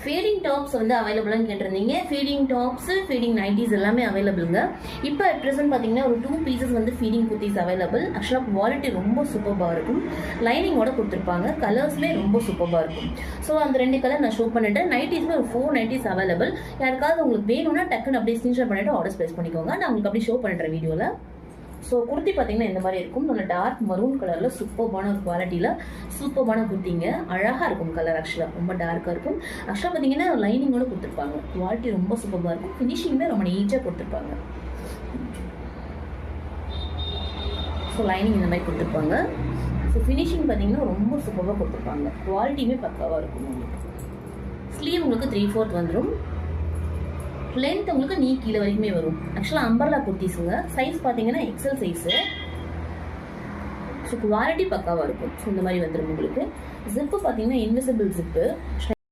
Feeding tops வந்து அவைலபிளான்னு கேட்டிருந்தீங்க. Feeding tops, feeding nighties எல்லாமே அவைலபிளுங்க. இப்போ அட் ப்ரெசென்ட் பார்த்தீங்கன்னா ஒரு 2 பீசஸ் வந்து ஃபீடிங் குர்த்திஸ் அவைலபிள். ஆக்சுவலாக குவாலிட்டி ரொம்ப சூப்பராக இருக்கும். லைனிங்கோட கொடுத்துருப்பாங்க. கலர்ஸ்லேயே ரொம்ப சூப்பராக இருக்கும். ஸோ அந்த 2 கலர் நான் ஷோ பண்ணிட்டேன். நைட்டிஸ்மே ஒரு 4 நைட்டிஸ் அவைலபிள். யாருக்காவது உங்களுக்கு வேணும்னா டக்குன்னு அப்படியே ஸ்க்ரீன்ஷாட் பண்ணிட்டு ஆர்டர் ப்ளேஸ் பண்ணிக்கோங்க. நான் உங்களுக்கு அப்படியே ஷோ பண்ணுறேன் வீடியோவில். ஸோ குர்த்தி பார்த்தீங்கன்னா இந்த மாதிரி இருக்கும். நல்ல டார்க் மரூன் கலரில் சூப்பர்பான ஒரு குவாலிட்டியில் சூப்பர்பான குர்த்திங்க. அழகாக இருக்கும் கலர். ஆக்சுவலாக ரொம்ப டார்க்காக இருக்கும். ஆக்சுவலாக பார்த்தீங்கன்னா லைனிங்கோட கொடுத்துருப்பாங்க. குவாலிட்டி ரொம்ப சூப்பராக இருக்கும். ஃபினிஷிங்குமே ரொம்ப நீட்டாக கொடுத்துருப்பாங்க. ஸோ லைனிங் இந்த மாதிரி கொடுத்துருப்பாங்க. ஸோ ஃபினிஷிங் பார்த்தீங்கன்னா ரொம்ப சூப்பராக கொடுத்துருப்பாங்க. குவாலிட்டியுமே பக்காவாக இருக்கும். உங்களுக்கு ஸ்லீவ் உங்களுக்கு 3/4 வந்துடும். லென்த் உங்களுக்கு நீ கீழே வரைக்குமே வரும். ஆக்சுவலாக அம்பர்லா குர்த்திஸுங்க. சைஸ் பார்த்தீங்கன்னா எக்ஸல் சைஸு. ஸோ குவாலிட்டி பக்காவாக இருக்கும். ஸோ இந்த மாதிரி வந்துடும் உங்களுக்கு. ஜிப்பு பார்த்தீங்கன்னா இன்விசிபிள் ஜிப்பு.